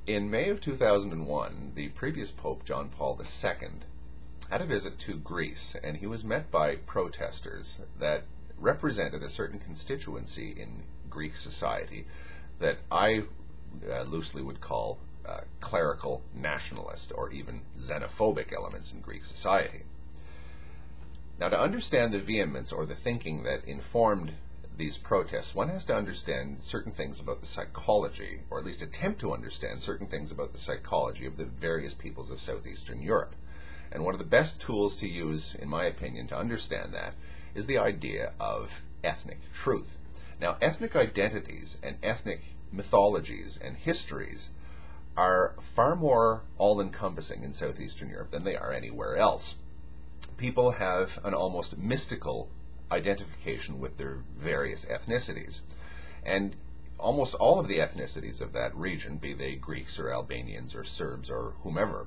In May of 2001, the previous Pope, John Paul II, had a visit to Greece, and he was met by protesters that represented a certain constituency in Greek society that I loosely would call clerical nationalist or even xenophobic elements in Greek society. Now, to understand the vehemence or the thinking that informed these protests, one has to understand certain things about the psychology, or at least attempt to understand certain things about the psychology of the various peoples of Southeastern Europe. And one of the best tools to use, in my opinion, to understand that is the idea of ethnic truth. Now, ethnic identities and ethnic mythologies and histories are far more all-encompassing in Southeastern Europe than they are anywhere else. People have an almost mystical identification with their various ethnicities. And almost all of the ethnicities of that region, be they Greeks or Albanians or Serbs or whomever,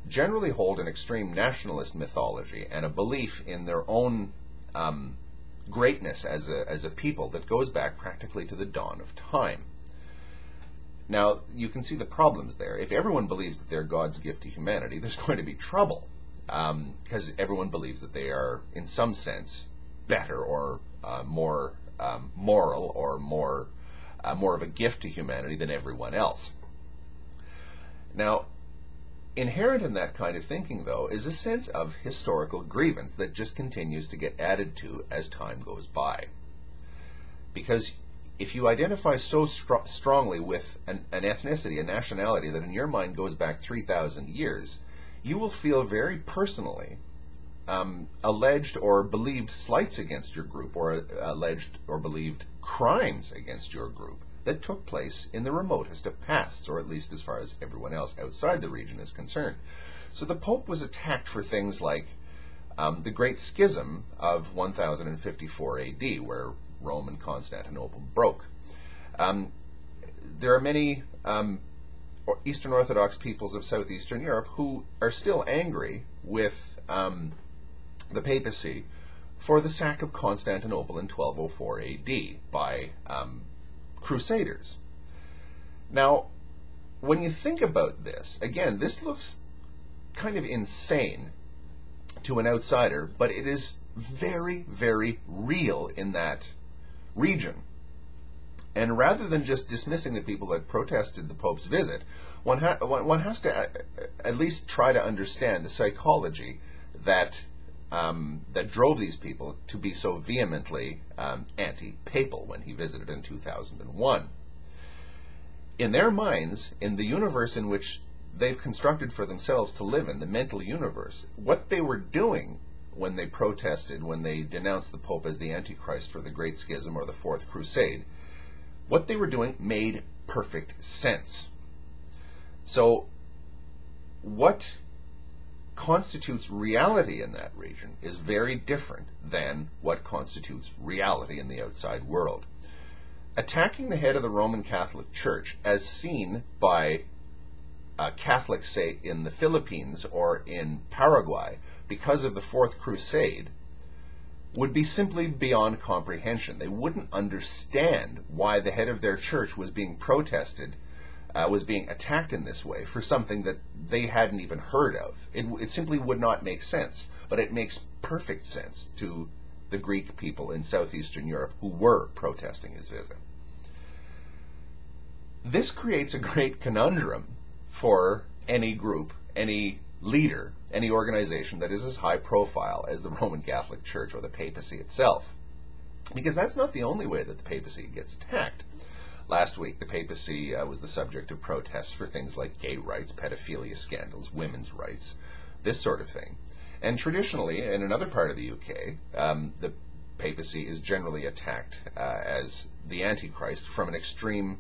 generally hold an extreme nationalist mythology and a belief in their own greatness as a people that goes back practically to the dawn of time. Now, you can see the problems there. If everyone believes that they're God's gift to humanity, there's going to be trouble, because everyone believes that they are, in some sense, better or more moral or more of a gift to humanity than everyone else. Now, inherent in that kind of thinking, though, is a sense of historical grievance that just continues to get added to as time goes by. Because if you identify so strongly with an ethnicity, a nationality that in your mind goes back 3,000 years, you will feel very personally alleged or believed slights against your group, or alleged or believed crimes against your group that took place in the remotest of pasts, or at least as far as everyone else outside the region is concerned. So the Pope was attacked for things like the Great Schism of 1054 AD, where Rome and Constantinople broke. There are many Eastern Orthodox peoples of Southeastern Europe who are still angry with the papacy for the sack of Constantinople in 1204 AD by Crusaders. Now, when you think about this, again, this looks kind of insane to an outsider, but it is very, very real in that region. And rather than just dismissing the people that protested the Pope's visit, one has to at least try to understand the psychology that that drove these people to be so vehemently anti-papal when he visited in 2001. In their minds, in the universe in which they've constructed for themselves to live in, the mental universe, what they were doing when they protested, when they denounced the Pope as the Antichrist for the Great Schism or the Fourth Crusade, what they were doing made perfect sense. So what constitutes reality in that region is very different than what constitutes reality in the outside world. Attacking the head of the Roman Catholic Church, as seen by Catholics, say, in the Philippines or in Paraguay, because of the Fourth Crusade, would be simply beyond comprehension. They wouldn't understand why the head of their church was being protested, was being attacked in this way for something that they hadn't even heard of. It simply would not make sense, but it makes perfect sense to the Greek people in Southeastern Europe who were protesting his visit. This creates a great conundrum for any group, any leader, any organization that is as high profile as the Roman Catholic Church or the papacy itself. Because that's not the only way that the papacy gets attacked. Last week, the papacy was the subject of protests for things like gay rights, pedophilia scandals, women's rights, this sort of thing. And traditionally, in another part of the UK, the papacy is generally attacked as the Antichrist from an extreme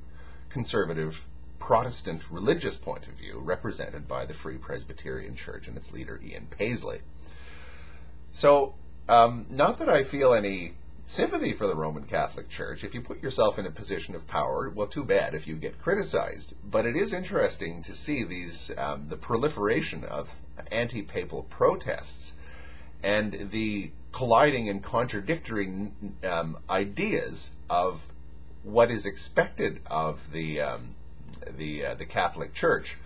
conservative Protestant religious point of view, represented by the Free Presbyterian Church and its leader, Paisley. So, not that I feel any sympathy for the Roman Catholic Church. If you put yourself in a position of power, well, too bad if you get criticized. But it is interesting to see these the proliferation of anti-papal protests and the colliding and contradictory ideas of what is expected of the the Catholic Church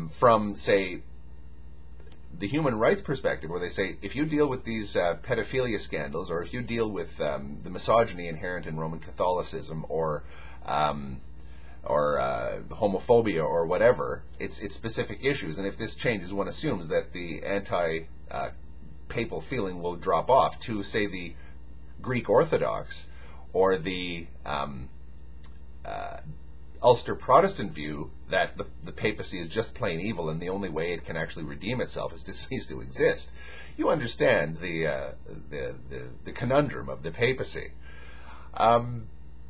from, say, the human rights perspective, where they say if you deal with these pedophilia scandals, or if you deal with the misogyny inherent in Roman Catholicism, or homophobia, or whatever, it's specific issues, and if this changes, one assumes that the anti-papal feeling will drop off to, say, the Greek Orthodox or the Ulster Protestant view that the papacy is just plain evil and the only way it can actually redeem itself is to cease to exist. You understand the conundrum of the papacy.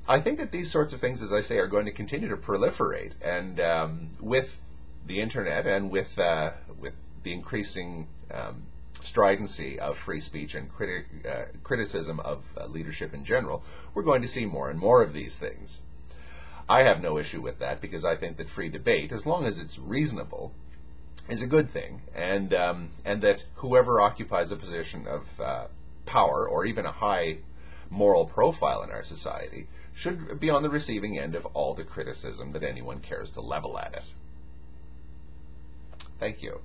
I think that these sorts of things, as I say, are going to continue to proliferate, and with the internet and with the increasing stridency of free speech and criticism of leadership in general, we're going to see more and more of these things. I have no issue with that, because I think that free debate, as long as it's reasonable, is a good thing, and that whoever occupies a position of power, or even a high moral profile in our society, should be on the receiving end of all the criticism that anyone cares to level at it. Thank you.